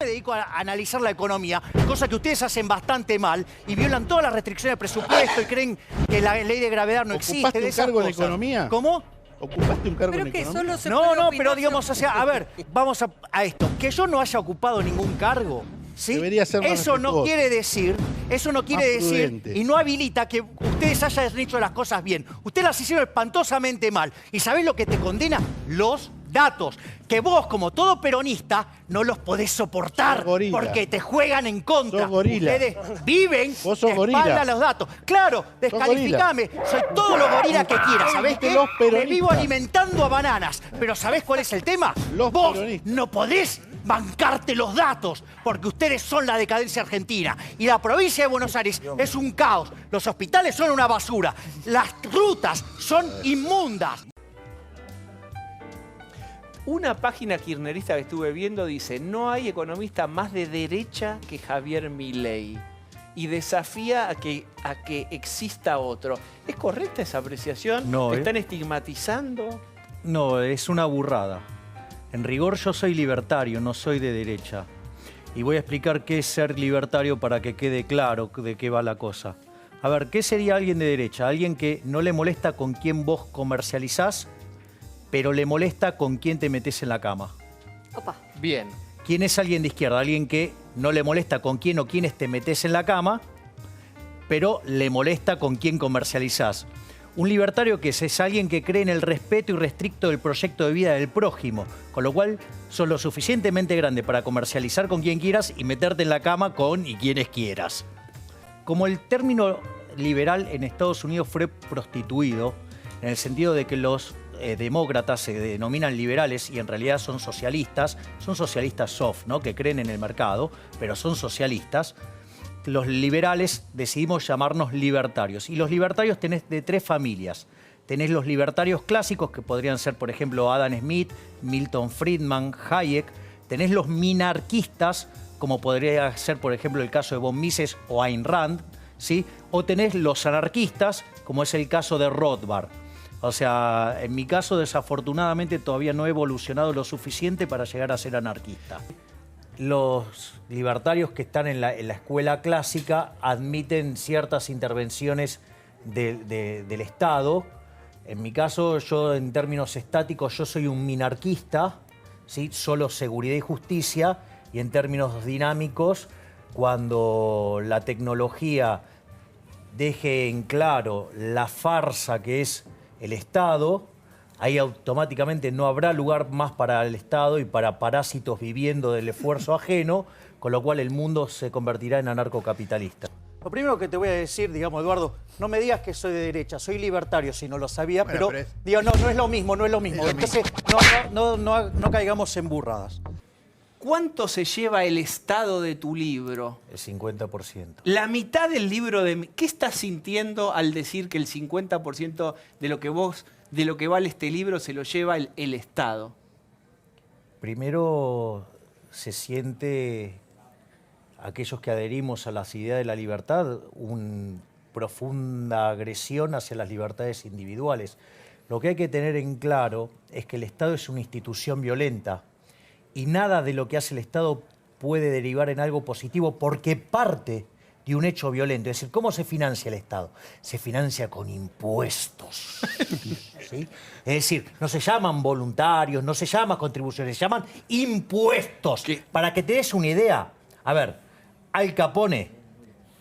me dedico a analizar la economía, cosa que ustedes hacen bastante mal y violan todas las restricciones de presupuesto y creen que la ley de gravedad no existe. ¿Ocupaste un cargo en economía? ¿Cómo? ¿Ocupaste un cargo en Pero que economía? solo se No, puede no, opinar pero digamos, sobre- o sea, a ver, vamos a esto. Que yo no haya ocupado ningún cargo, ¿sí? Debería ser más Eso no respetuoso. quiere decir, prudente. y no habilita que ustedes hayan hecho las cosas bien. Ustedes las hicieron espantosamente mal. ¿Y sabés lo que te condena? Los datos. Que vos, como todo peronista, no los podés soportar. Sos gorila. Porque te juegan en contra. Sos gorila. Ustedes viven Vos sos de gorila. espalda a los datos. Claro, descalificame. Soy todo lo gorila que quieras. ¿Sabés qué? Los Me peronistas. vivo alimentando a bananas. Pero ¿sabés cuál es el tema? Los Vos peronistas. no podés bancarte los datos, porque ustedes son la decadencia argentina. Y la provincia de Buenos Aires es un caos. Los hospitales son una basura. Las rutas son inmundas. Una página kirchnerista que estuve viendo dice: no hay economista más de derecha que Javier Milei. Y desafía a que exista otro. ¿Es correcta esa apreciación? No, ¿Te están estigmatizando? No, es una burrada. En rigor yo soy libertario, no soy de derecha. Y voy a explicar qué es ser libertario para que quede claro de qué va la cosa. A ver, ¿qué sería alguien de derecha? Alguien que no le molesta con quién vos comercializás, pero le molesta con quién te metés en la cama. Opa. Bien. ¿Quién es alguien de izquierda? Alguien que no le molesta con quién o quiénes te metés en la cama, pero le molesta con quién comercializás. Un libertario que es alguien que cree en el respeto irrestricto del proyecto de vida del prójimo, con lo cual sos lo suficientemente grande para comercializar con quien quieras y meterte en la cama con y quienes quieras. Como el término liberal en Estados Unidos fue prostituido, en el sentido de que los demócratas se denominan liberales y en realidad son socialistas soft, ¿no? Que creen en el mercado, pero son socialistas. Los liberales decidimos llamarnos libertarios. Y los libertarios tenés de tres familias. Tenés los libertarios clásicos, que podrían ser, por ejemplo, Adam Smith, Milton Friedman, Hayek. Tenés los minarquistas, como podría ser, por ejemplo, el caso de von Mises o Ayn Rand, ¿sí? O tenés los anarquistas, como es el caso de Rothbard. O sea, en mi caso, desafortunadamente, todavía no he evolucionado lo suficiente para llegar a ser anarquista. Los libertarios que están en la escuela clásica admiten ciertas intervenciones del Estado. En mi caso, yo en términos estáticos, yo soy un minarquista, ¿sí? Solo seguridad y justicia. Y en términos dinámicos, cuando la tecnología deje en claro la farsa que es el Estado, ahí automáticamente no habrá lugar más para el Estado y para parásitos viviendo del esfuerzo ajeno, con lo cual el mundo se convertirá en anarcocapitalista. Lo primero que te voy a decir, digamos, Eduardo, no me digas que soy de derecha, soy libertario, si no lo sabía, Bueno, pero digo, no es lo mismo, no es lo mismo. Entonces, no caigamos en burradas. ¿Cuánto se lleva el estado de tu libro? El 50%. La mitad del libro de... ¿Qué estás sintiendo al decir que el 50% de lo que vale este libro se lo lleva el Estado? Primero se siente, aquellos que adherimos a las ideas de la libertad, una profunda agresión hacia las libertades individuales. Lo que hay que tener en claro es que el Estado es una institución violenta y nada de lo que hace el Estado puede derivar en algo positivo porque parte de un hecho violento. Es decir, ¿cómo se financia el Estado? Se financia con impuestos. ¿Sí? Es decir, no se llaman voluntarios, no se llaman contribuciones, se llaman impuestos. ¿Qué? Para que te des una idea, a ver, Al Capone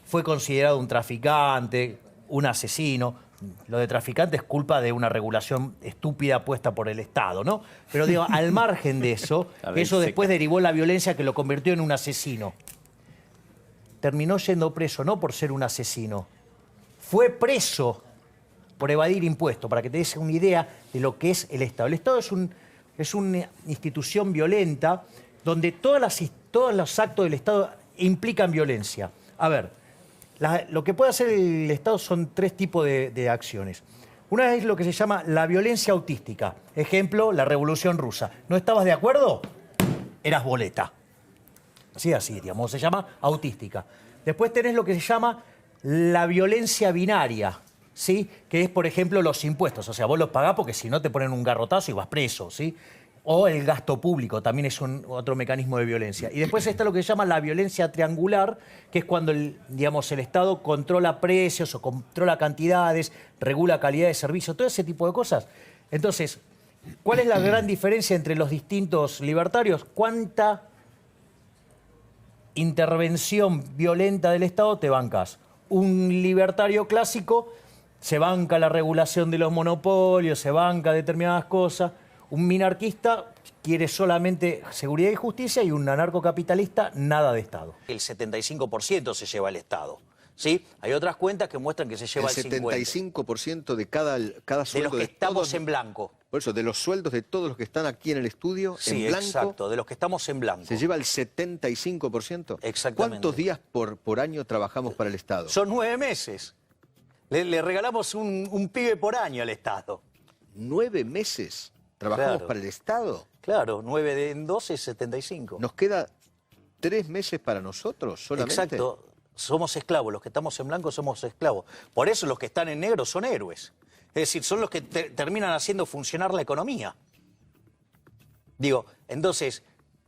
fue considerado un traficante, un asesino. Lo de traficante es culpa de una regulación estúpida puesta por el Estado, ¿no? Pero digo, al margen de eso, eso después derivó en la violencia que lo convirtió en un asesino. Terminó yendo preso no por ser un asesino, fue preso por evadir impuestos, para que te des una idea de lo que es el Estado. El Estado es una institución violenta donde todos los actos del Estado implican violencia. A ver, lo que puede hacer el Estado son tres tipos de acciones. Una es lo que se llama la violencia autística. Ejemplo, la Revolución Rusa. ¿No estabas de acuerdo? Eras boleta. Así, digamos, se llama autística. Después tenés lo que se llama la violencia binaria, ¿sí? Que es, por ejemplo, los impuestos. O sea, vos los pagás porque si no te ponen un garrotazo y vas preso, ¿sí? O el gasto público, también es otro mecanismo de violencia. Y después está lo que se llama la violencia triangular, que es cuando el Estado controla precios o controla cantidades, regula calidad de servicio, todo ese tipo de cosas. Entonces, ¿cuál es la gran diferencia entre los distintos libertarios? ¿Cuánta intervención violenta del Estado te bancas? Un libertario clásico se banca la regulación de los monopolios, se banca determinadas cosas. Un minarquista quiere solamente seguridad y justicia, y un anarcocapitalista nada de Estado. El 75% se lleva el Estado, ¿sí? Hay otras cuentas que muestran que se lleva el 50%. El 75% de cada sueldo de los que estamos en blanco. Por eso, de los sueldos de todos los que están aquí en el estudio, sí, en blanco. Exacto, de los que estamos en blanco. ¿Se lleva el 75%? Exactamente. ¿Cuántos días por año trabajamos para el Estado? Son 9 meses. Le regalamos un pibe por año al Estado. 9 meses trabajamos para el Estado. Claro, 9 en 12 es 75. ¿Nos queda 3 meses para nosotros solamente? Exacto. Somos esclavos. Los que estamos en blanco somos esclavos. Por eso los que están en negro son héroes. Es decir, son los que terminan haciendo funcionar la economía. Digo, entonces,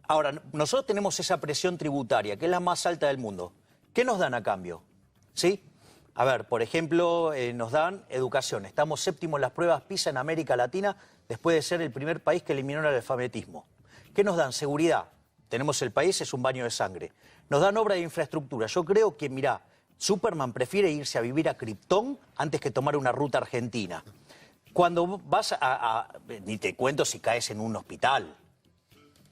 ahora, nosotros tenemos esa presión tributaria, que es la más alta del mundo. ¿Qué nos dan a cambio? ¿Sí? A ver, por ejemplo, nos dan educación. Estamos séptimos en las pruebas PISA en América Latina, después de ser el primer país que eliminó el analfabetismo. ¿Qué nos dan? Seguridad. Tenemos el país, es un baño de sangre. Nos dan obra de infraestructura. Yo creo que, mirá, Superman prefiere irse a vivir a Krypton antes que tomar una ruta argentina. Cuando vas ni te cuento si caes en un hospital.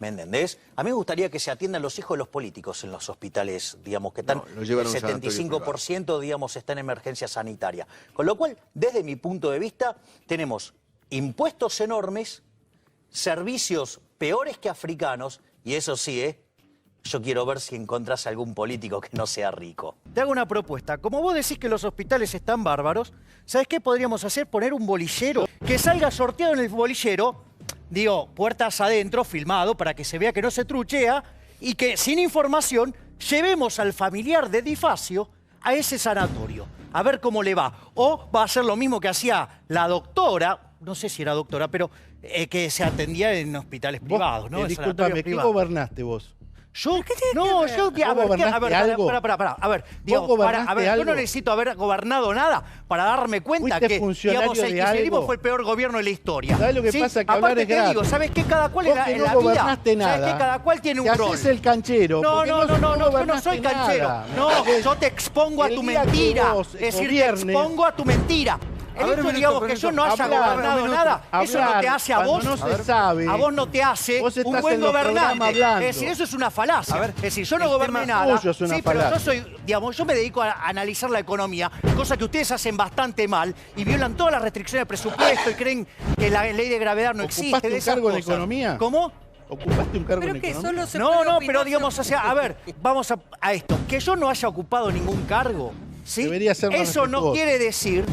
¿Me entendés? A mí me gustaría que se atiendan los hijos de los políticos en los hospitales, digamos, que están, el 75%, digamos, está en emergencia sanitaria. Con lo cual, desde mi punto de vista, tenemos impuestos enormes, servicios peores que africanos, y eso sí, yo quiero ver si encontrás algún político que no sea rico. Te hago una propuesta. Como vos decís que los hospitales están bárbaros, ¿sabés qué podríamos hacer? Poner un bolillero, que salga sorteado en el bolillero, digo, puertas adentro, filmado, para que se vea que no se truchea, y que sin información llevemos al familiar de Difacio a ese sanatorio, a ver cómo le va. O va a ser lo mismo que hacía la doctora, no sé si era doctora, pero que se atendía en hospitales privados, ¿no? Disculpame, ¿qué gobernaste vos? Yo, no, yo, a ver, digo, yo no necesito haber gobernado nada para darme cuenta que, digamos, el kirchnerismo fue el peor gobierno de la historia. ¿Sabes lo que pasa? Que hablar es gratis. Digo, ¿sabes qué? Cada cual en la vida, ¿sabes qué? Cada cual tiene un rol. Haces el canchero. No, yo no soy canchero. No, yo te expongo a tu mentira. Es decir, te expongo a tu mentira. El hecho, digamos, que yo no haya gobernado nada, eso no te hace a vos, no se sabe. A vos no te hace un buen gobernante. Es decir, eso es una falacia. Es decir, yo no goberné nada, sí, pero yo soy, digamos, yo me dedico a analizar la economía, cosa que ustedes hacen bastante mal y violan todas las restricciones de presupuesto y creen que la ley de gravedad no existe. ¿Ocupaste un cargo en economía? ¿Cómo? ¿Ocupaste un cargo en economía? No, pero digamos, o sea, a ver, vamos a esto. Que yo no haya ocupado ningún cargo, ¿sí? Eso no quiere decir,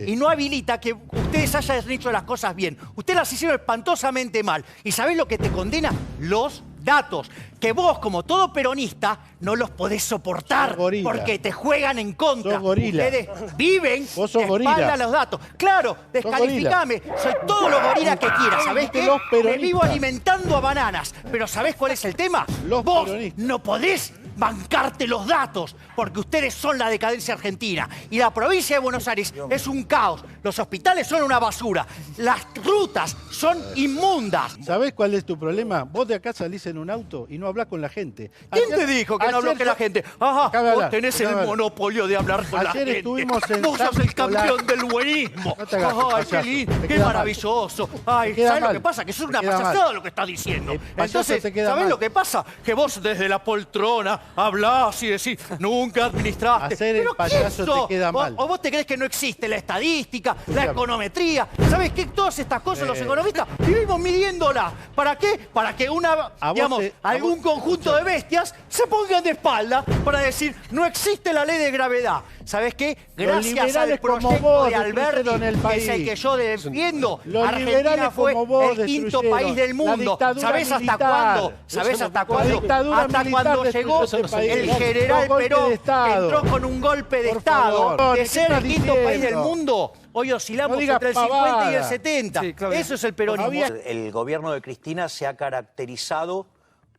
y no habilita que ustedes hayan hecho las cosas bien. Ustedes las hicieron espantosamente mal. ¿Y sabés lo que te condena? Los datos. Que vos, como todo peronista, no los podés soportar porque te juegan en contra. Sos gorila. Ustedes viven de espalda a los datos. Claro, descalificame. Soy todo lo gorila que quieras. ¿Sabés qué? Me vivo alimentando a bananas. Pero ¿sabés cuál es el tema? Vos no podés bancarte los datos, porque ustedes son la decadencia argentina. Y la provincia de Buenos Aires es un caos. Los hospitales son una basura. Las rutas son inmundas. ¿Sabés cuál es tu problema? Vos de acá salís en un auto y no hablás con la gente. ¿Quién te dijo que no habló con la gente? Ajá, vos tenés el monopolio de hablar con la gente. Vos sos el campeón del buenismo. Ay, qué lindo, qué maravilloso. Ay, ¿sabés lo que pasa? Que sos una payasada lo que estás diciendo. Entonces, ¿sabés lo que pasa? Que vos desde la poltrona hablás y decís, nunca administraste. Hacer el payaso te queda mal. ¿O vos te crees que no existe la estadística, la econometría? ¿Sabés qué? Todas estas cosas los economistas vivimos midiéndolas. ¿Para qué? Para que algún conjunto de bestias se pongan de espalda para decir, no existe la ley de gravedad. ¿sabés qué? Los Gracias al liberales como proyecto vos de Alberti, destruyeron el que es país. el que yo defiendo, Los Argentina liberales fue como vos el quinto destruyeron país del la mundo. dictadura ¿Sabés hasta militar. cuándo? ¿Sabés hasta cuándo? dictadura Hasta militar cuando destruyó llegó ese país. el general Con golpe Perón, de que Estado. entró con un golpe de Por Estado, favor, de ¿qué ser estás el quinto país del diciendo? mundo. Hoy oscilamos No digas entre el 50 y el pavada. 70. Sí, Claudia. Eso es el peronismo. El gobierno de Cristina se ha caracterizado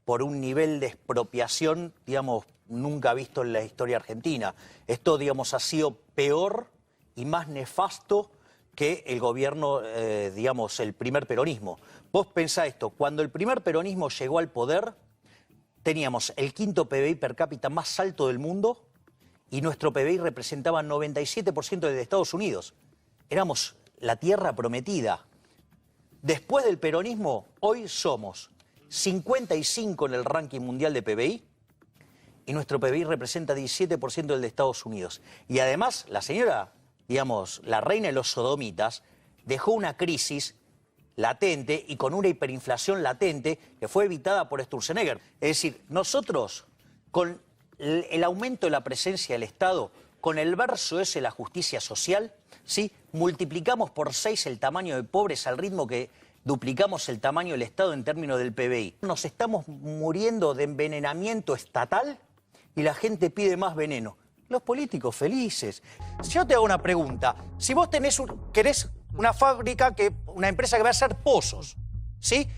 por un nivel de expropiación, digamos, nunca visto en la historia argentina. Esto, digamos, ha sido peor y más nefasto que el gobierno, digamos, el primer peronismo. Vos pensá esto, cuando el primer peronismo llegó al poder, teníamos el quinto PBI per cápita más alto del mundo y nuestro PBI representaba 97% del de Estados Unidos. Éramos la tierra prometida. Después del peronismo, hoy somos 55 en el ranking mundial de PBI y nuestro PBI representa 17% del de Estados Unidos. Y además, la señora, digamos, la reina de los sodomitas, dejó una crisis latente y con una hiperinflación latente que fue evitada por Sturzenegger. Es decir, nosotros, con el aumento de la presencia del Estado, con el verso ese de la justicia social, ¿sí? Multiplicamos por 6 el tamaño de pobres al ritmo que duplicamos el tamaño del Estado en términos del PBI. Nos estamos muriendo de envenenamiento estatal y la gente pide más veneno. Los políticos felices. Si yo te hago una pregunta, si vos querés una fábrica, una empresa que va a hacer pozos, ¿sí?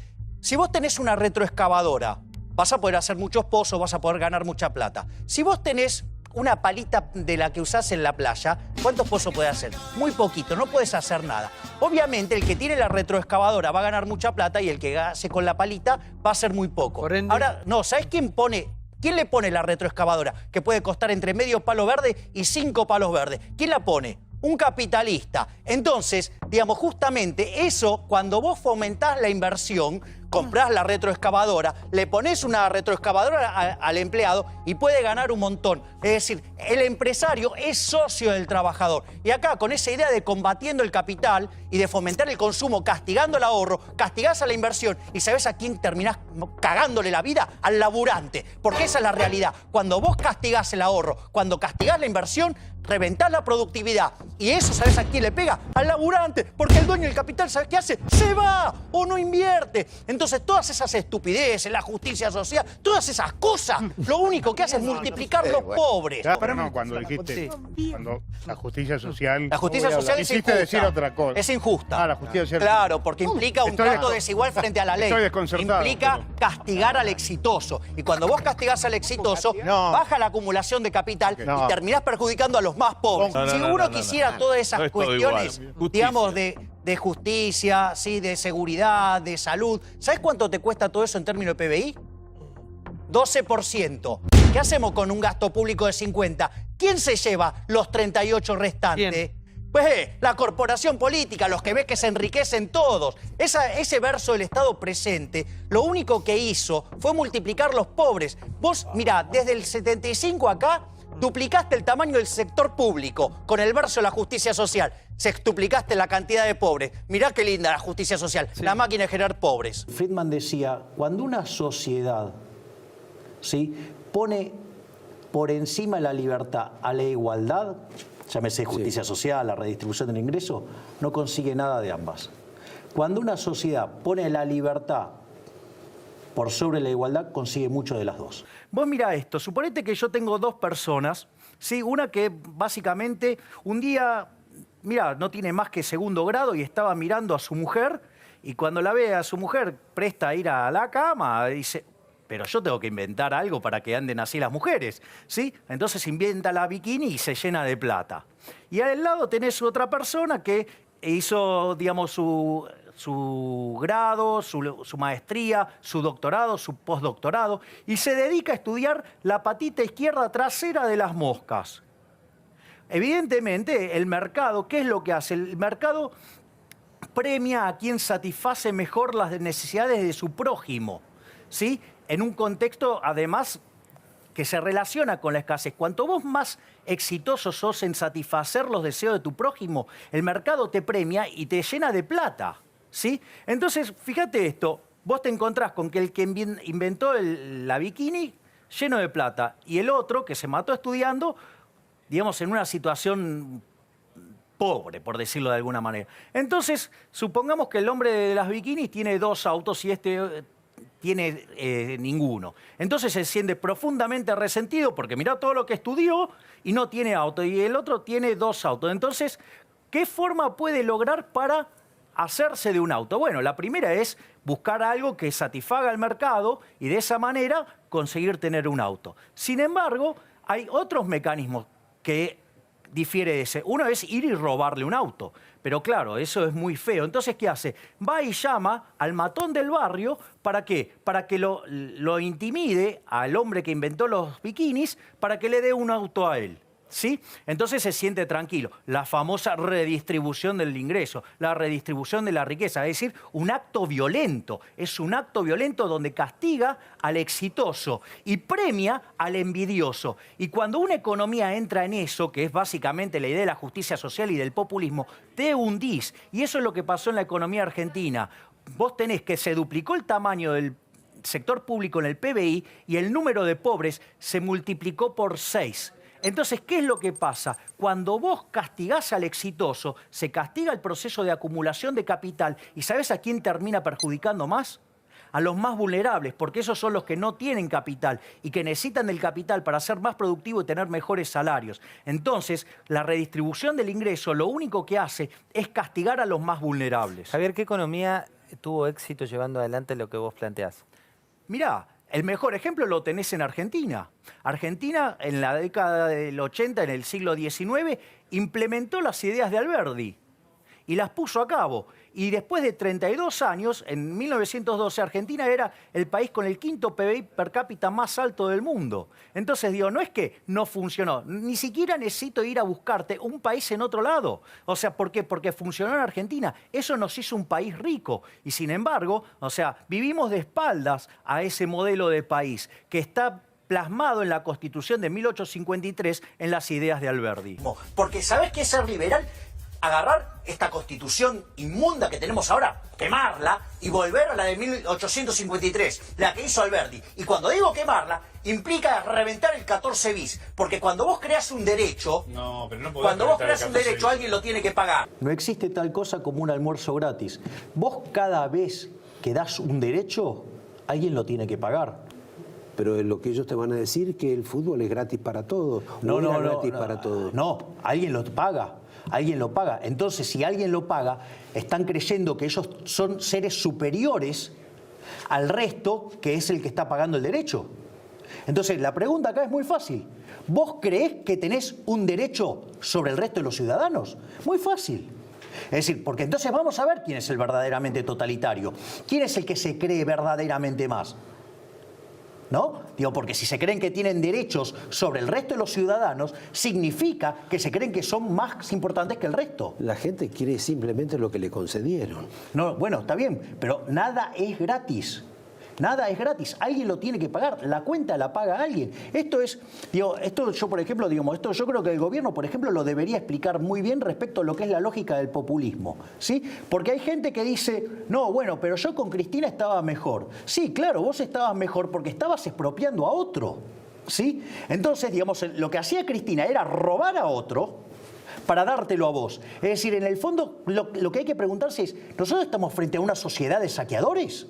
Si vos tenés una retroexcavadora, vas a poder hacer muchos pozos, vas a poder ganar mucha plata. Si vos tenés una palita de la que usás en la playa, ¿cuántos pozos podés hacer? Muy poquito, no podés hacer nada. Obviamente, el que tiene la retroexcavadora va a ganar mucha plata y el que hace con la palita va a hacer muy poco. Por ende... Ahora, no, ¿sabés quién le pone la retroexcavadora? Que puede costar entre medio palo verde y 5 palos verdes. ¿Quién la pone? Un capitalista. Entonces, digamos, justamente eso, cuando vos fomentás la inversión, comprás la retroexcavadora, le ponés una retroexcavadora al empleado y puede ganar un montón. Es decir, el empresario es socio del trabajador. Y acá, con esa idea de combatiendo el capital y de fomentar el consumo, castigando el ahorro, castigás a la inversión y ¿sabés a quién terminás cagándole la vida? Al laburante. Porque esa es la realidad. Cuando vos castigás el ahorro, cuando castigás la inversión, reventás la productividad. Y eso, ¿sabes a quién le pega? Al laburante. Porque el dueño del capital, ¿sabes qué hace? Se va o no invierte. Entonces, todas esas estupideces, la justicia social, todas esas cosas, lo único que hace es multiplicar los pobres. Pero no, cuando dijiste, cuando la justicia social... La justicia social es quisiste injusta. decir otra cosa. Es injusta. Ah, la justicia social. Claro, porque implica un trato desigual frente a la ley. Estoy desconcertado. Implica castigar al exitoso. Y cuando vos castigás al exitoso, No. baja la acumulación de capital No. y terminás perjudicando a los más pobres. No, si uno quisiera todas esas No es todo cuestiones, igual. digamos, de justicia, ¿sí? De seguridad, de salud, ¿sabes cuánto te cuesta todo eso en términos de PBI? 12%. ¿Qué hacemos con un gasto público de 50? ¿Quién se lleva los 38 restantes? ¿Quién? Pues la corporación política, los que ves que se enriquecen todos. Ese verso del Estado presente, lo único que hizo fue multiplicar los pobres. Vos, mirá, desde el 75 acá, duplicaste el tamaño del sector público con el verso de la justicia social. Sextuplicaste la cantidad de pobres. Mirá qué linda la justicia social, la máquina de generar pobres. Friedman decía, cuando una sociedad, ¿sí?, pone por encima de la libertad a la igualdad, llámese justicia social, la redistribución del ingreso, no consigue nada de ambas. Cuando una sociedad pone la libertad por sobre la igualdad, consigue mucho de las dos. Vos mirá esto, suponete que yo tengo dos personas, ¿sí? Una que básicamente un día, mirá, no tiene más que segundo grado y estaba mirando a su mujer y cuando la ve a su mujer presta a ir a la cama, dice, pero yo tengo que inventar algo para que anden así las mujeres, ¿sí? Entonces inventa la bikini y se llena de plata. Y al lado tenés otra persona que hizo, digamos, su grado, su maestría, su doctorado, su postdoctorado, y se dedica a estudiar la patita izquierda trasera de las moscas. Evidentemente, el mercado, ¿qué es lo que hace? El mercado premia a quien satisface mejor las necesidades de su prójimo, ¿sí? En un contexto, además, que se relaciona con la escasez. Cuanto vos más exitoso sos en satisfacer los deseos de tu prójimo, el mercado te premia y te llena de plata, ¿sí? Entonces, fíjate esto, vos te encontrás con que el que inventó la bikini lleno de plata y el otro, que se mató estudiando, digamos, en una situación pobre, por decirlo de alguna manera. Entonces, supongamos que el hombre de las bikinis tiene 2 autos y este tiene ninguno. Entonces se siente profundamente resentido porque mirá todo lo que estudió y no tiene auto, y el otro tiene 2 autos. Entonces, ¿qué forma puede lograr para hacerse de un auto? Bueno, la primera es buscar algo que satisfaga el mercado y de esa manera conseguir tener un auto. Sin embargo, hay otros mecanismos que difiere de ese. Uno es ir y robarle un auto. Pero claro, eso es muy feo. Entonces, ¿qué hace? Va y llama al matón del barrio. ¿Para qué? Para que lo intimide al hombre que inventó los bikinis para que le dé un auto a él. ¿Sí? Entonces se siente tranquilo. La famosa redistribución del ingreso, la redistribución de la riqueza, es decir, un acto violento. Es un acto violento donde castiga al exitoso y premia al envidioso. Y cuando una economía entra en eso, que es básicamente la idea de la justicia social y del populismo, te hundís. Y eso es lo que pasó en la economía argentina. Vos tenés que se duplicó el tamaño del sector público en el PBI y el número de pobres se multiplicó por 6. Entonces, ¿qué es lo que pasa? Cuando vos castigás al exitoso, se castiga el proceso de acumulación de capital. ¿Y sabés a quién termina perjudicando más? A los más vulnerables, porque esos son los que no tienen capital y que necesitan del capital para ser más productivos y tener mejores salarios. Entonces, la redistribución del ingreso lo único que hace es castigar a los más vulnerables. Javier, ¿qué economía tuvo éxito llevando adelante lo que vos planteás? Mirá, el mejor ejemplo lo tenés en Argentina. Argentina, en la década del 80, en el siglo XIX, implementó las ideas de Alberdi y las puso a cabo. Y después de 32 años, en 1912, Argentina era el país con el 5º PBI per cápita más alto del mundo. Entonces, digo, no es que no funcionó, ni siquiera necesito ir a buscarte un país en otro lado. O sea, ¿por qué? Porque funcionó en Argentina. Eso nos hizo un país rico. Y sin embargo, o sea, vivimos de espaldas a ese modelo de país que está plasmado en la Constitución de 1853 en las ideas de Alberdi. Porque ¿sabés qué es ser liberal? Agarrar esta constitución inmunda que tenemos ahora, quemarla y volver a la de 1853, la que hizo Alberdi. Y cuando digo quemarla, implica reventar el 14 bis, porque cuando vos creas un derecho, cuando vos creas un derecho, alguien lo tiene que pagar. No existe tal cosa como un almuerzo gratis. Vos cada vez que das un derecho, alguien lo tiene que pagar. Pero lo que ellos te van a decir que el fútbol es gratis para todos. No, gratis para todos. No, alguien lo paga. Alguien lo paga. Entonces, si alguien lo paga, están creyendo que ellos son seres superiores al resto, que es el que está pagando el derecho. Entonces, la pregunta acá es muy fácil. ¿Vos creés que tenés un derecho sobre el resto de los ciudadanos? Muy fácil. Es decir, porque entonces vamos a ver quién es el verdaderamente totalitario. ¿Quién es el que se cree verdaderamente más? ¿No? Digo, porque si se creen que tienen derechos sobre el resto de los ciudadanos, significa que se creen que son más importantes que el resto. La gente quiere simplemente lo que le concedieron. No, bueno, está bien, pero nada es gratis. Nada es gratis, alguien lo tiene que pagar, la cuenta la paga alguien. Esto es, digo, esto yo por ejemplo, digamos, esto yo creo que el gobierno, por ejemplo, lo debería explicar muy bien respecto a lo que es la lógica del populismo, ¿sí? Porque hay gente que dice, no, bueno, pero yo con Cristina estaba mejor. Sí, claro, vos estabas mejor porque estabas expropiando a otro, ¿sí? Entonces, digamos, lo que hacía Cristina era robar a otro para dártelo a vos. Es decir, en el fondo, lo que hay que preguntarse es, ¿nosotros estamos frente a una sociedad de saqueadores?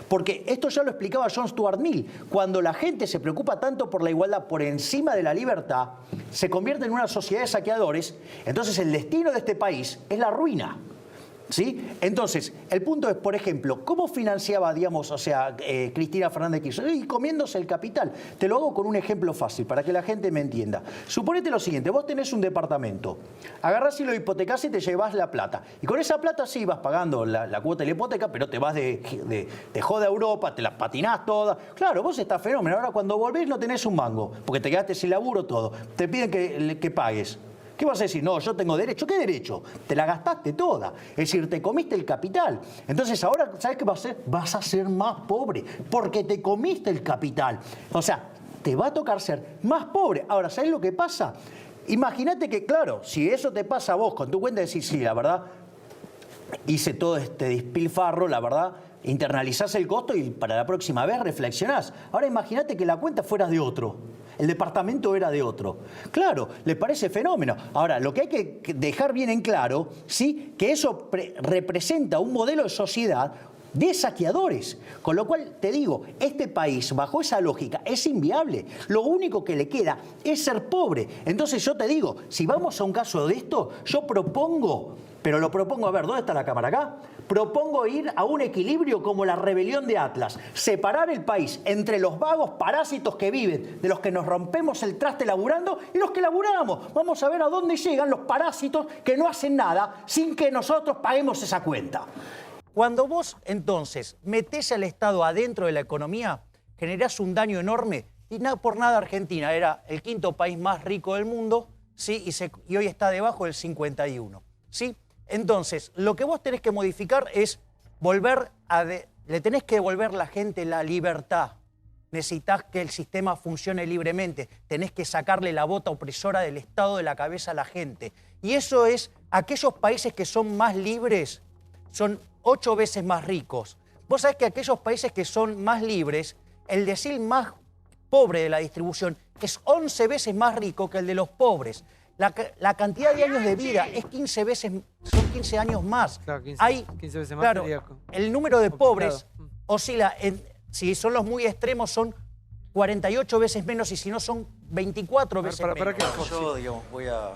Porque esto ya lo explicaba John Stuart Mill. Cuando la gente se preocupa tanto por la igualdad por encima de la libertad, se convierte en una sociedad de saqueadores, entonces el destino de este país es la ruina. ¿Sí? Entonces, el punto es, por ejemplo, ¿cómo financiaba, digamos, o sea, Cristina Fernández Kirchner? Y comiéndose el capital. Te lo hago con un ejemplo fácil, para que la gente me entienda. Suponete lo siguiente, vos tenés un departamento, agarrás y lo hipotecás y te llevás la plata. Y con esa plata sí vas pagando la cuota de la hipoteca, pero te vas de joda a Europa, te la patinás toda. Claro, vos estás fenómeno. Ahora cuando volvés no tenés un mango, porque te quedaste sin laburo todo. Te piden que pagues. ¿Qué vas a decir? No, yo tengo derecho. ¿Qué derecho? Te la gastaste toda. Es decir, te comiste el capital. Entonces ahora, ¿sabes qué vas a hacer? Vas a ser más pobre, porque te comiste el capital. O sea, te va a tocar ser más pobre. Ahora, ¿sabes lo que pasa? Imagínate que, claro, si eso te pasa a vos con tu cuenta, decís, sí, la verdad, hice todo este despilfarro, la verdad, internalizás el costo y para la próxima vez reflexionás. Ahora imagínate que la cuenta fuera de otro. el departamento era de otro. Claro, le parece fenómeno. Ahora, lo que hay que dejar bien en claro, ¿sí?, que eso representa un modelo de sociedad de saqueadores. Con lo cual, te digo, este país, bajo esa lógica, es inviable. Lo único que le queda es ser pobre. Entonces yo te digo, si vamos a un caso de esto, yo propongo, pero lo propongo, a ver, ¿dónde está la cámara acá? Propongo ir a un equilibrio como la rebelión de Atlas. Separar el país entre los vagos parásitos que viven, de los que nos rompemos el traste laburando, y los que laburamos. Vamos a ver a dónde llegan los parásitos que no hacen nada sin que nosotros paguemos esa cuenta. Cuando vos, entonces, metés al Estado adentro de la economía, generás un daño enorme. Y por nada Argentina era el 5º país más rico del mundo, ¿sí? Y hoy está debajo del 51, ¿sí? Entonces, lo que vos tenés que modificar es le tenés que devolver a la gente la libertad. Necesitás que el sistema funcione libremente. Tenés que sacarle la bota opresora del Estado de la cabeza a la gente. Y eso es, aquellos países que son más libres son 8 veces más ricos. Vos sabés que aquellos países que son más libres, el decil más pobre de la distribución es 11 veces más rico que el de los pobres. La cantidad de años de vida es 15 veces, son 15 años más. Claro, 15 veces más. Claro, el número de pobres oscila, si son los muy extremos, son 48 veces menos, y si no, son 24 veces menos. Yo, digamos, voy a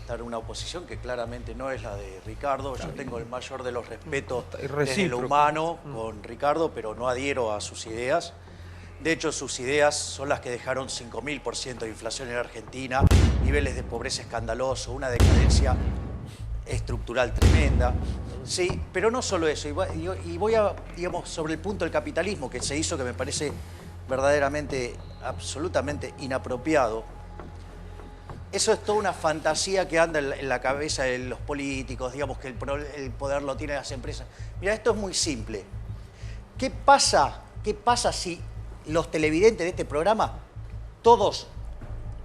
dar una oposición que claramente no es la de Ricardo. Yo tengo el mayor de los respetos desde lo humano con Ricardo, pero no adhiero a sus ideas. De hecho, sus ideas son las que dejaron 5.000% de inflación en Argentina, niveles de pobreza escandalosos, una decadencia estructural tremenda. Sí, pero no solo eso. Y voy a, digamos, sobre el punto del capitalismo que se hizo, que me parece verdaderamente, absolutamente inapropiado. Eso es toda una fantasía que anda en la cabeza de los políticos, digamos que el poder lo tienen las empresas. Mira, esto es muy simple. ¿Qué pasa si los televidentes de este programa, todos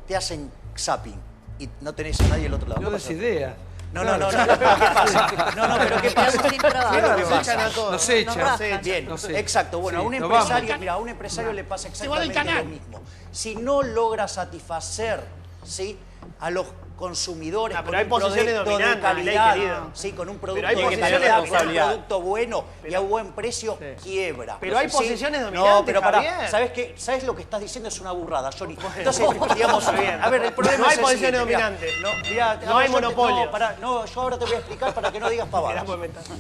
te hacen zapping y no tenés a nadie al otro lado? No des idea. No, pero ¿qué pasa? No, ¿qué pasa? Nos echan. Bien, exacto. Bueno, a un empresario le pasa exactamente lo mismo. Si no logra satisfacer, ¿sí?, a los consumidores con un producto de calidad, sí, con un producto de calidad, con un producto bueno y a un buen precio, quiebra. Pero hay posiciones dominantes, no, pero pará, Javier. ¿sabes lo que estás diciendo? Es una burrada, Johnny. Entonces, digamos, a ver, el problema no hay es posiciones dominantes. No hay monopolio. Yo ahora te voy a explicar para que no digas pavadas.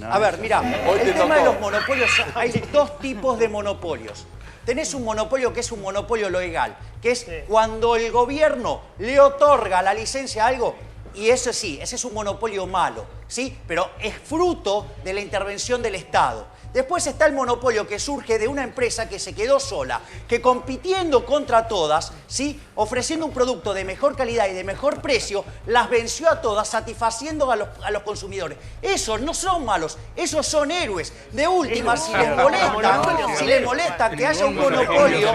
A ver, mira, el tema de los monopolios, hay dos tipos de monopolios. Tenés un monopolio que es un monopolio legal, que es cuando el gobierno le otorga la licencia a algo, y eso sí, ese es un monopolio malo, ¿sí? Pero es fruto de la intervención del Estado. Después está el monopolio que surge de una empresa que se quedó sola, que compitiendo contra todas, ¿sí?, ofreciendo un producto de mejor calidad y de mejor precio, las venció a todas, satisfaciendo a los consumidores. Esos no son malos, esos son héroes. De última, si les molesta que haya un monopolio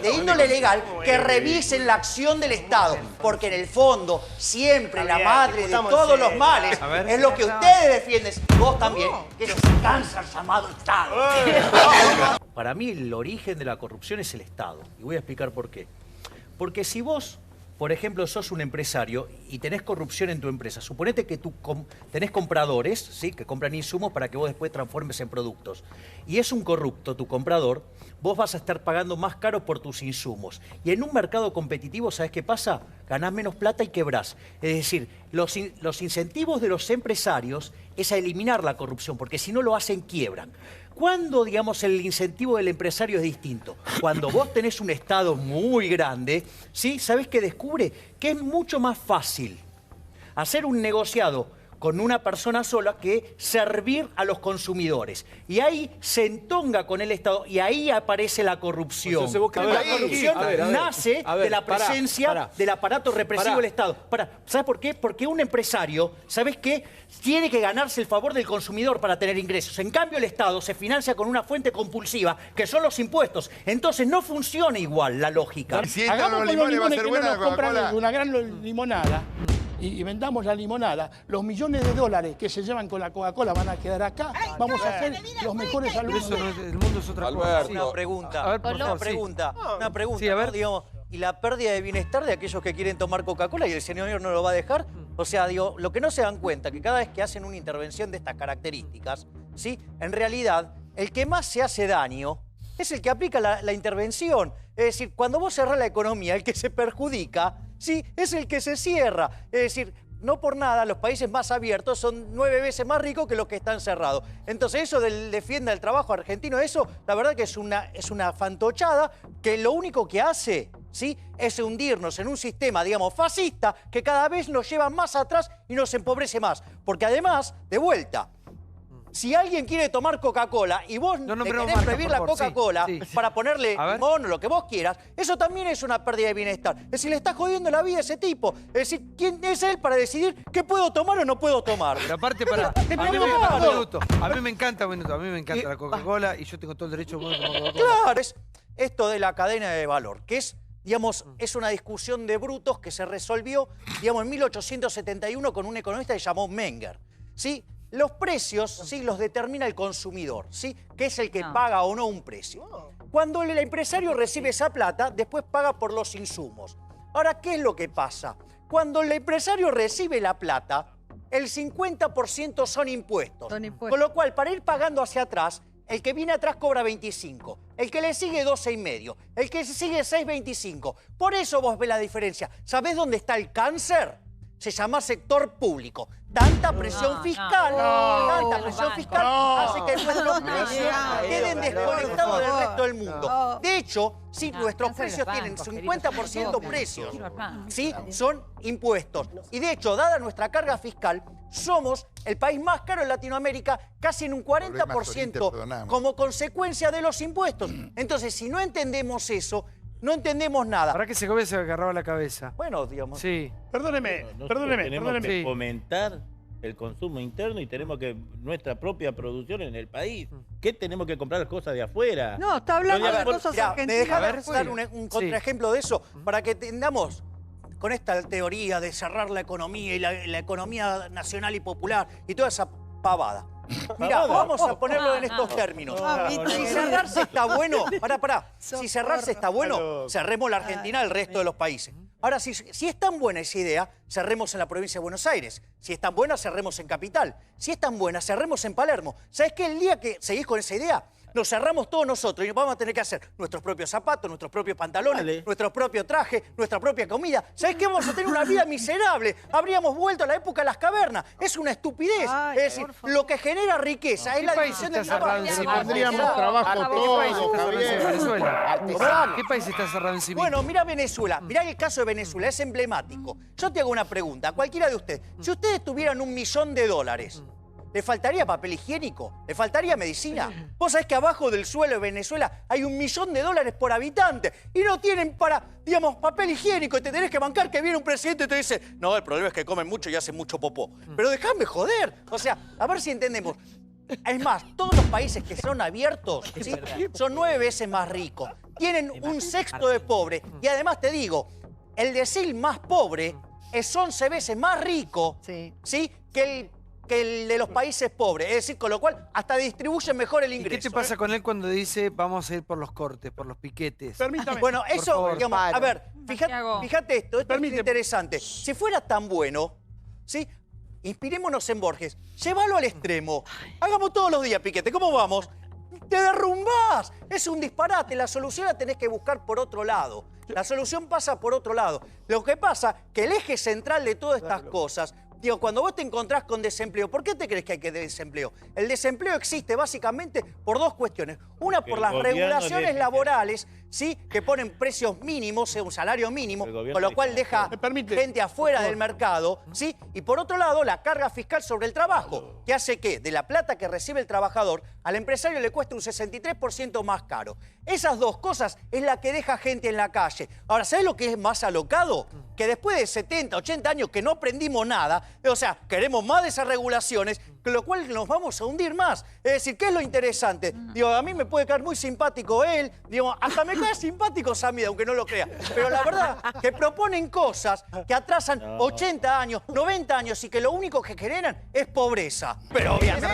de índole legal, que revisen la acción del Estado. Porque en el fondo, siempre la madre de todos los males es lo que ustedes defienden, y vos también, que es el cáncer llamado Estado. Para mí el origen de la corrupción es el Estado. Y voy a explicar por qué. Porque si vos, por ejemplo, sos un empresario y tenés corrupción en tu empresa, suponete que tú tenés compradores, ¿sí?, que compran insumos para que vos después transformes en productos. Y es un corrupto tu comprador, vos vas a estar pagando más caro por tus insumos. Y en un mercado competitivo, ¿sabés qué pasa? Ganás menos plata y quebrás. Es decir, los incentivos de los empresarios es a eliminar la corrupción, porque si no lo hacen, quiebran. ¿Cuándo, digamos, el incentivo del empresario es distinto? Cuando vos tenés un Estado muy grande, ¿sí?, ¿sabés qué descubre? Que es mucho más fácil hacer un negociado con una persona sola que servir a los consumidores. Y ahí se entonga con el Estado y ahí aparece la corrupción. Entonces, ¿vos crees la corrupción nace de la presencia del aparato represivo del Estado. ¿Sabes por qué? Porque un empresario, ¿sabes qué?, tiene que ganarse el favor del consumidor para tener ingresos. En cambio, el Estado se financia con una fuente compulsiva, que son los impuestos. Entonces, no funciona igual la lógica. Hagamos con los limones que no nos compran una gran limonada. y vendamos la limonada, los millones de dólares que se llevan con la Coca-Cola van a quedar acá. Vamos a ser los mejores alumnos. El mundo es otra cosa. Una pregunta. A ver, por favor, una pregunta. Sí, a ver. ¿No? Digamos, ¿y la pérdida de bienestar de aquellos que quieren tomar Coca-Cola y el señor no lo va a dejar? O sea, digo, lo que no se dan cuenta, que cada vez que hacen una intervención de estas características, ¿sí? En realidad, el que más se hace daño es el que aplica la intervención. Es decir, cuando vos cerrás la economía, el que se perjudica, ¿sí? Es el que se cierra. Es decir, no por nada los países más abiertos son 9 veces más ricos que los que están cerrados. Entonces eso del defienda el trabajo argentino, eso la verdad que es una fantochada que lo único que hace, ¿sí? Es hundirnos en un sistema, digamos, fascista que cada vez nos lleva más atrás y nos empobrece más. Porque además, de vuelta, si alguien quiere tomar Coca-Cola y vos le querés prohibir la Coca-Cola para ponerle limón o lo que vos quieras, eso también es una pérdida de bienestar. Es decir, le estás jodiendo la vida a ese tipo. Es decir, ¿quién es él para decidir qué puedo tomar o no puedo tomar? Pero aparte, a mí me encanta la Coca-Cola y yo tengo todo el derecho a tomar Coca-Cola. Claro, es esto de la cadena de valor, que es, digamos, es una discusión de brutos que se resolvió, digamos, en 1871 con un economista que se llamó Menger, ¿sí? Los precios, ¿sí? Los determina el consumidor, ¿sí? Que es el que paga o no un precio. Cuando el empresario recibe esa plata, después paga por los insumos. Ahora, ¿qué es lo que pasa? Cuando el empresario recibe la plata, el 50% son impuestos. Con lo cual, para ir pagando hacia atrás, el que viene atrás cobra 25, el que le sigue 12,5, el que sigue 6,25. Por eso vos ves la diferencia. ¿Sabés dónde está el cáncer? Se llama sector público. Tanta presión fiscal, hace que nuestros precios queden desconectados del resto del mundo. De hecho, si nuestros precios tienen 50% precios, ¿sí? Son impuestos. Y de hecho, dada nuestra carga fiscal, somos el país más caro en Latinoamérica, casi en un 40% como consecuencia de los impuestos. Entonces, si no entendemos eso, no entendemos nada. ¿Para qué Segovia se agarraba la cabeza? Bueno, digamos. Sí. Perdóneme. Tenemos que fomentar el consumo interno y tenemos que nuestra propia producción en el país. ¿Qué tenemos que comprar cosas de afuera? No, está hablando de cosas argentinas. ¿Me dejás dar un contraejemplo de eso? Para que entendamos con esta teoría de cerrar la economía y la economía nacional y popular y toda esa pavada. Mirá, vamos a ponerlo en estos términos. Si cerrarse está bueno, si cerrarse está bueno, cerremos la Argentina al resto de los países. Ahora, si es tan buena esa idea, cerremos en la provincia de Buenos Aires. Si es tan buena, cerremos en Capital. Si es tan buena, cerremos en Palermo. ¿Sabés qué? El día que seguís con esa idea, nos cerramos todos nosotros y vamos a tener que hacer nuestros propios zapatos, nuestros propios pantalones, nuestro propio traje, nuestra propia comida. ¿Sabés qué? Vamos a tener una vida miserable. Habríamos vuelto a la época de las cavernas. Es una estupidez. Es decir, lo que genera riqueza es la división del trabajo. Tendríamos trabajo todos, Javier. ¿Qué país está cerrado en sí mismo? Bueno, mira Venezuela. Mirá el caso de Venezuela. Es emblemático. Yo te hago una pregunta. Cualquiera de ustedes. Si ustedes tuvieran $1 millón, ¿le faltaría papel higiénico? ¿Le faltaría medicina? Vos sabés que abajo del suelo de Venezuela hay $1 millón por habitante y no tienen para, digamos, papel higiénico y te tenés que bancar que viene un presidente y te dice no, el problema es que comen mucho y hacen mucho popó. Pero déjame joder. O sea, a ver si entendemos. Es más, todos los países que son abiertos, ¿sí? Son 9 veces más ricos. Tienen un sexto de pobre. Y además te digo, el decil más pobre es 11 veces más rico, ¿sí? que el de los países pobres. Es decir, con lo cual hasta distribuyen mejor el ingreso. ¿Y qué te pasa con él cuando dice vamos a ir por los cortes, por los piquetes? Permítame. Bueno, eso, digamos, a ver, fíjate esto es interesante. Si fuera tan bueno, ¿sí? Inspirémonos en Borges. Llévalo al extremo. Hagamos todos los días piquete. ¿Cómo vamos? ¡Te derrumbás! Es un disparate. La solución la tenés que buscar por otro lado. La solución pasa por otro lado. Lo que pasa que el eje central de todas estas cosas... Digo, cuando vos te encontrás con desempleo, ¿por qué te crees que hay que desempleo? El desempleo existe básicamente por dos cuestiones. Una, por las regulaciones laborales, ¿sí? Que ponen precios mínimos, un salario mínimo, con lo cual deja gente afuera del mercado, ¿sí? Y por otro lado, la carga fiscal sobre el trabajo, que hace que de la plata que recibe el trabajador, al empresario le cueste un 63% más caro. Esas dos cosas es la que deja gente en la calle. Ahora, ¿sabés lo que es más alocado? Que después de 70, 80 años que no aprendimos nada, O sea, queremos más de esas regulaciones, con lo cual nos vamos a hundir más. Es decir, ¿qué es lo interesante? Digo, a mí me puede caer muy simpático él, digo, hasta me cae simpático Samid, aunque no lo crea. Pero la verdad, que proponen cosas que atrasan 80 años, 90 años y que lo único que generan es pobreza. Pero obviamente,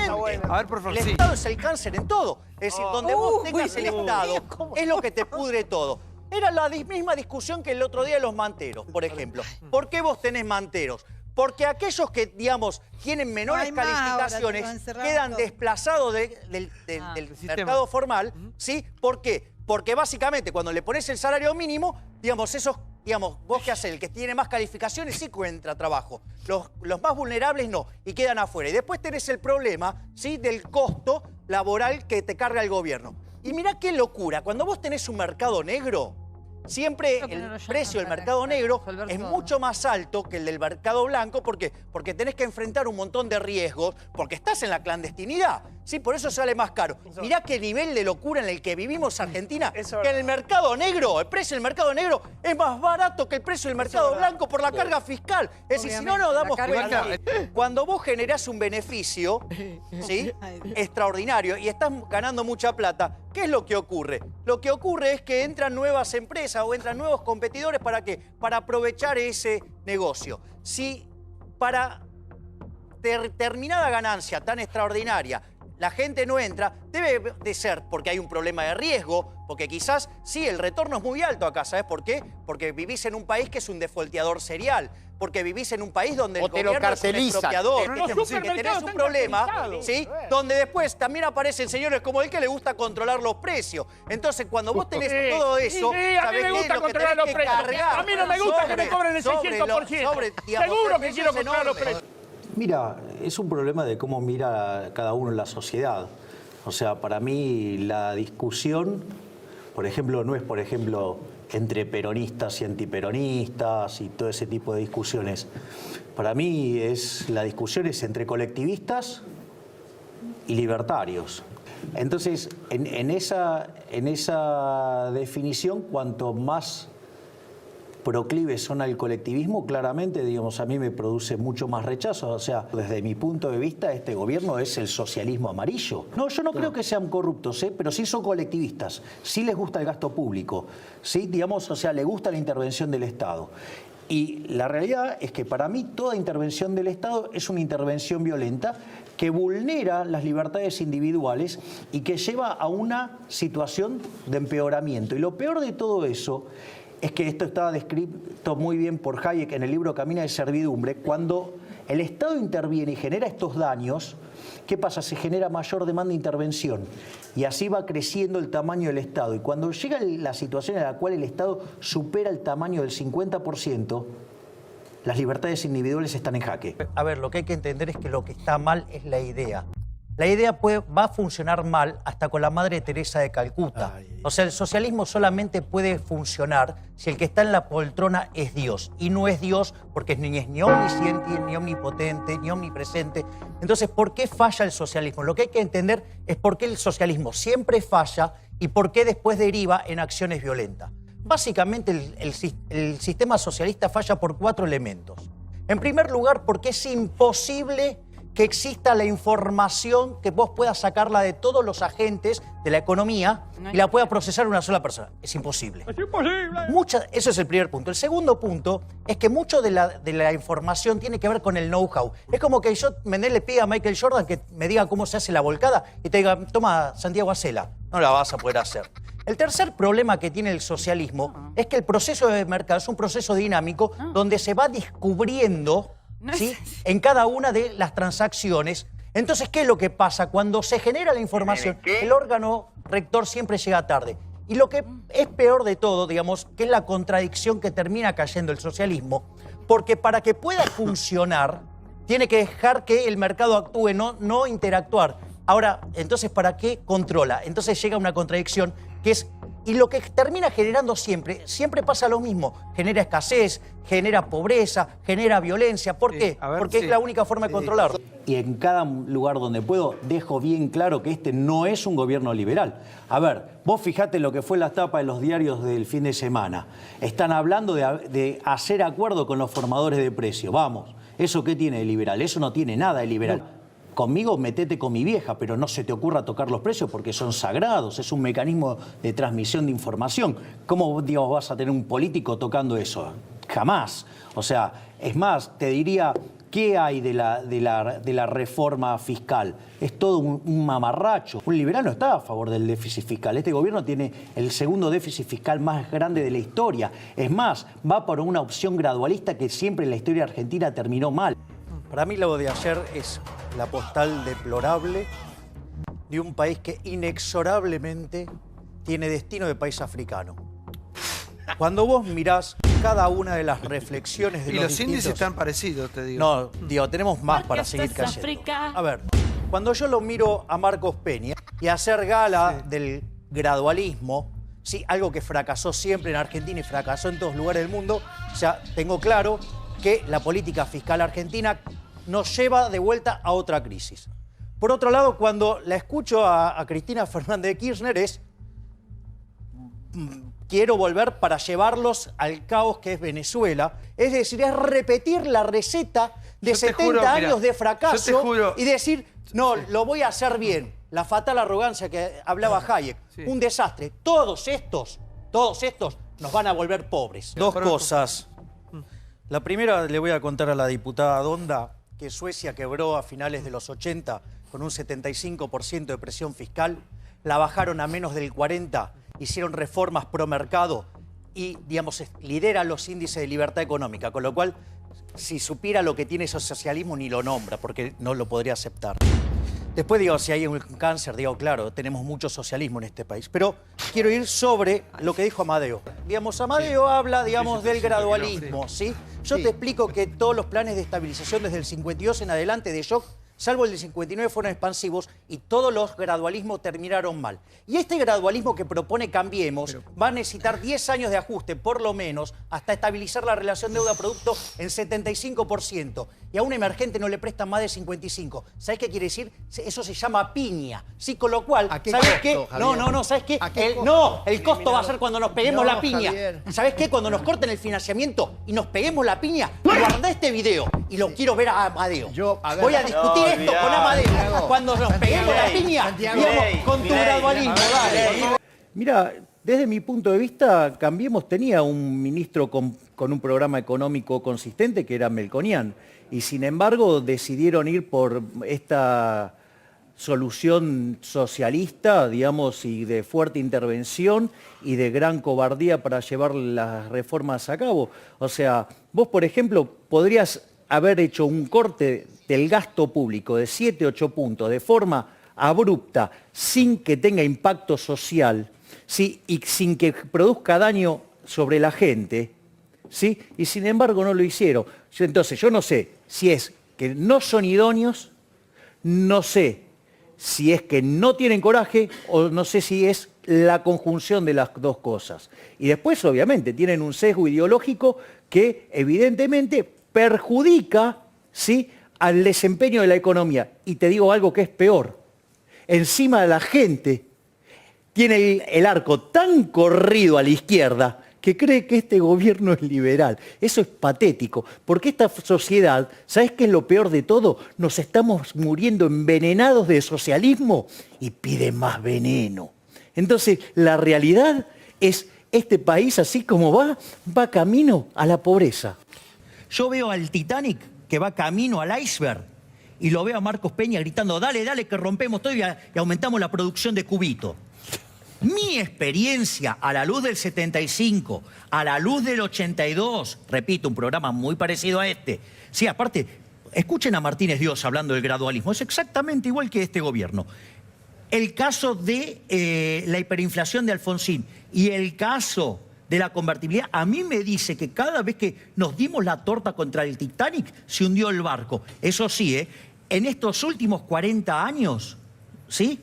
A ver, por favor, el sí. Estado es el cáncer en todo. Es decir, donde vos tengas el Estado, es lo que te pudre todo. Era la misma discusión que el otro día de los manteros, por ejemplo. ¿Por qué vos tenés manteros? Porque aquellos que, digamos, tienen menores calificaciones quedan desplazados del mercado formal, ¿sí? ¿Por qué? Porque básicamente cuando le pones el salario mínimo, digamos, esos, digamos, vos qué haces, el que tiene más calificaciones sí encuentra trabajo. Los más vulnerables no, y quedan afuera. Y después tenés el problema, ¿sí? Del costo laboral que te carga el gobierno. Y mirá qué locura, cuando vos tenés un mercado negro, siempre el precio del mercado negro es mucho más alto que el del mercado blanco. ¿Por qué? Porque tenés que enfrentar un montón de riesgos, porque estás en la clandestinidad. Sí, por eso sale más caro. Mirá qué nivel de locura en el que vivimos Argentina, que en el mercado negro, el precio del mercado negro es más barato que el precio del mercado blanco por la carga fiscal. Es decir, si no nos damos cuenta, cuando vos generás un beneficio, ¿sí? extraordinario y estás ganando mucha plata, ¿qué es lo que ocurre? Lo que ocurre es que entran nuevas empresas o entran nuevos competidores, ¿para qué? Para aprovechar ese negocio. Si para determinada ganancia tan extraordinaria la gente no entra, debe de ser porque hay un problema de riesgo, porque quizás sí, el retorno es muy alto acá, ¿sabes por qué? Porque vivís en un país que es un defolteador serial, porque vivís en un país donde el gobierno es un expropiador, que tenés un problema, ¿sí? Donde después también aparecen señores como él que le gusta controlar los precios. Entonces, cuando vos tenés todo eso, a mí me gusta controlar los precios. A mí no me gusta que me cobren el 600%. Seguro que quiero controlar los precios. Mira, es un problema de cómo mira cada uno en la sociedad. O sea, para mí la discusión, por ejemplo, no es, por ejemplo, entre peronistas y antiperonistas y todo ese tipo de discusiones. Para mí la discusión es entre colectivistas y libertarios. Entonces, en esa definición, cuanto más proclives son al colectivismo, claramente, digamos, a mí me produce mucho más rechazo. O sea, desde mi punto de vista, este gobierno es el socialismo amarillo. No, yo no creo que sean corruptos, pero sí son colectivistas. Sí les gusta el gasto público. Sí, digamos, o sea, les gusta la intervención del Estado. Y la realidad es que para mí toda intervención del Estado es una intervención violenta que vulnera las libertades individuales y que lleva a una situación de empeoramiento. Y lo peor de todo eso es que esto estaba descrito muy bien por Hayek en el libro Camina de Servidumbre. Cuando el Estado interviene y genera estos daños, ¿qué pasa? Se genera mayor demanda de intervención y así va creciendo el tamaño del Estado. Y cuando llega la situación en la cual el Estado supera el tamaño del 50%, las libertades individuales están en jaque. A ver, lo que hay que entender es que lo que está mal es la idea. La idea va a funcionar mal hasta con la Madre Teresa de Calcuta. O sea, el socialismo solamente puede funcionar si el que está en la poltrona es Dios. Y no es Dios porque ni es ni omnisciente, ni omnipotente, ni omnipresente. Entonces, ¿por qué falla el socialismo? Lo que hay que entender es por qué el socialismo siempre falla y por qué después deriva en acciones violentas. Básicamente, el sistema socialista falla por 4 elementos. En primer lugar, porque es imposible que exista la información que vos puedas sacarla de todos los agentes de la economía y la pueda procesar una sola persona. Es imposible. ¡Es imposible! Eso es el primer punto. El segundo punto es que mucho de la información tiene que ver con el know-how. Es como que yo le pida a Michael Jordan que me diga cómo se hace la volcada y te diga, toma, Santiago, hacela. No la vas a poder hacer. El tercer problema que tiene el socialismo es que el proceso de mercado es un proceso dinámico donde se va descubriendo, ¿sí?, en cada una de las transacciones. Entonces, ¿qué es lo que pasa? Cuando se genera la información, el órgano rector siempre llega tarde. Y lo que es peor de todo, digamos, que es la contradicción que termina cayendo el socialismo, porque para que pueda funcionar, tiene que dejar que el mercado actúe, no interactuar. Ahora, entonces, ¿para qué controla? Entonces llega una contradicción que es... Y lo que termina generando siempre pasa lo mismo. Genera escasez, genera pobreza, genera violencia. ¿Por qué? Porque es la única forma de controlarlo. Y en cada lugar donde puedo dejo bien claro que este no es un gobierno liberal. A ver, vos fijate lo que fue la tapa de los diarios del fin de semana. Están hablando de hacer acuerdo con los formadores de precios. Vamos, ¿Eso qué tiene de liberal? Eso no tiene nada de liberal. Conmigo metete con mi vieja, pero no se te ocurra tocar los precios porque son sagrados, es un mecanismo de transmisión de información. ¿Cómo, digamos, vas a tener un político tocando eso? Jamás. O sea, es más, te diría, ¿qué hay de la reforma fiscal? Es todo un mamarracho. Un liberal no está a favor del déficit fiscal. Este gobierno tiene el segundo déficit fiscal más grande de la historia. Es más, va por una opción gradualista que siempre en la historia argentina terminó mal. Para mí lo de ayer es la postal deplorable de un país que inexorablemente tiene destino de país africano. Cuando vos mirás cada una de las reflexiones de y los índices distintos... están parecidos, te digo. No, digo, tenemos más para seguir cayendo. A ver, cuando yo lo miro a Marcos Peña y hacer gala del gradualismo, sí, algo que fracasó siempre en Argentina y fracasó en todos lugares del mundo, o sea, tengo claro que la política fiscal argentina nos lleva de vuelta a otra crisis. Por otro lado, cuando la escucho a Cristina Fernández de Kirchner es... quiero volver para llevarlos al caos que es Venezuela. Es decir, es repetir la receta de 70 años de fracaso y decir, no, lo voy a hacer bien. La fatal arrogancia que hablaba Hayek. Un desastre. Todos estos nos van a volver pobres. Dos cosas. La primera le voy a contar a la diputada Donda que Suecia quebró a finales de los 80 con un 75% de presión fiscal. La bajaron a menos del 40%. Hicieron reformas pro mercado y, digamos, lidera los índices de libertad económica, con lo cual, si supiera lo que tiene ese socialismo, ni lo nombra, porque no lo podría aceptar. Después, digo, si hay un cáncer, digo, claro, tenemos mucho socialismo en este país, pero quiero ir sobre lo que dijo Amadeo. Digamos, Amadeo habla, digamos, del gradualismo, ¿sí? Yo te explico que todos los planes de estabilización desde el 52 en adelante de shock, salvo el del 59, fueron expansivos y todos los gradualismos terminaron mal. Y este gradualismo que propone Cambiemos va a necesitar 10 años de ajuste, por lo menos, hasta estabilizar la relación deuda-producto en 75%. Y a un emergente no le prestan más de 55%. ¿Sabés qué quiere decir? Eso se llama piña. Sí, con lo cual, ¿sabés qué? No, ¿sabés qué? El costo va a ser cuando nos peguemos la piña. ¿Sabés qué? Cuando nos corten el financiamiento y nos peguemos la piña, guardá este video y lo quiero ver a Amadeo. Voy a discutir esto con Amadeo. Cuando nos peguemos la piña, digamos, con tu gradualismo. Dale. Mira, desde mi punto de vista, Cambiemos tenía un ministro con un programa económico consistente que era Melconian. Y sin embargo decidieron ir por esta solución socialista, digamos, y de fuerte intervención y de gran cobardía para llevar las reformas a cabo. O sea, vos, por ejemplo, podrías haber hecho un corte del gasto público de 7, 8 puntos de forma abrupta, sin que tenga impacto social, ¿sí? Y sin que produzca daño sobre la gente, ¿sí? Y sin embargo no lo hicieron. Entonces yo no sé si es que no son idóneos, no sé si es que no tienen coraje o no sé si es la conjunción de las dos cosas. Y después obviamente tienen un sesgo ideológico que evidentemente perjudica, ¿sí?, al desempeño de la economía. Y te digo algo que es peor. Encima de la gente tiene el arco tan corrido a la izquierda que cree que este gobierno es liberal. Eso es patético, porque esta sociedad, ¿sabes qué es lo peor de todo? Nos estamos muriendo envenenados de socialismo y pide más veneno. Entonces, la realidad es, este país, así como va camino a la pobreza. Yo veo al Titanic que va camino al iceberg y lo veo a Marcos Peña gritando, dale, dale, que rompemos todo y aumentamos la producción de cubito. Mi experiencia a la luz del 75, a la luz del 82, repito, un programa muy parecido a este. Sí, aparte, escuchen a Martínez Dios hablando del gradualismo, es exactamente igual que este gobierno. El caso de la hiperinflación de Alfonsín y el caso de la convertibilidad, a mí me dice que cada vez que nos dimos la torta contra el Titanic, se hundió el barco. Eso sí, en estos últimos 40 años, ¿sí?,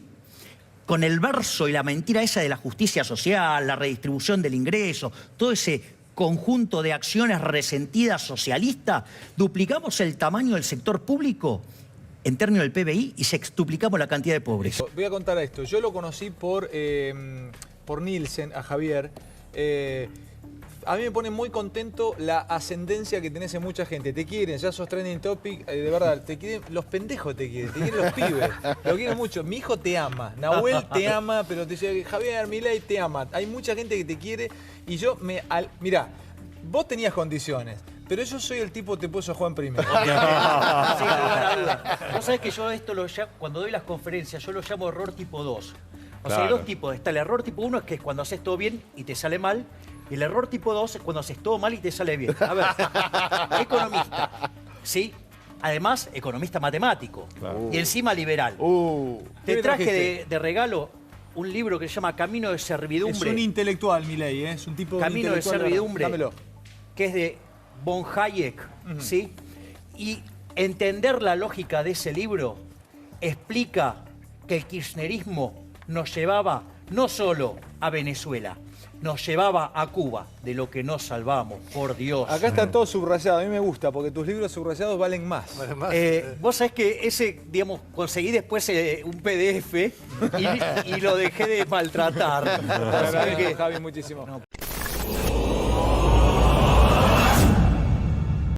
con el verso y la mentira esa de la justicia social, la redistribución del ingreso, todo ese conjunto de acciones resentidas socialistas, duplicamos el tamaño del sector público en términos del PBI y sextuplicamos la cantidad de pobres. Voy a contar esto. Yo lo conocí por Nielsen, a Javier. a mí me pone muy contento la ascendencia que tenés en mucha gente. Te quieren, ya sos trending topic, de verdad. Te quieren, los pendejos te quieren los pibes. Lo quieren mucho. Mi hijo te ama, Nahuel te ama, pero te dice, Javier Milei te ama. Hay mucha gente que te quiere y yo mirá, vos tenías condiciones. Pero yo soy el tipo que te puso Juan primero. Sí, no hay duda. Vos sabés que yo esto cuando doy las conferencias, yo lo llamo error tipo 2. O sea, hay dos tipos. Está el error tipo 1, que es cuando haces todo bien y te sale mal. Y el error tipo 2 es cuando haces todo mal y te sale bien. A ver, economista, ¿sí? Además, economista matemático. Claro. Y encima liberal. Te traje de regalo un libro que se llama Camino de Servidumbre. Es un intelectual, Milei, ¿eh? Es un tipo Camino de Servidumbre. Dámelo. Que es de von Hayek, ¿sí? Y entender la lógica de ese libro explica que el kirchnerismo nos llevaba no solo a Venezuela, nos llevaba a Cuba, de lo que nos salvamos, por Dios. Acá está todo subrayado, a mí me gusta, porque tus libros subrayados valen más. Vos sabés que ese, digamos, conseguí después un PDF y lo dejé de maltratar. Te agradezco, Javi, muchísimo. No.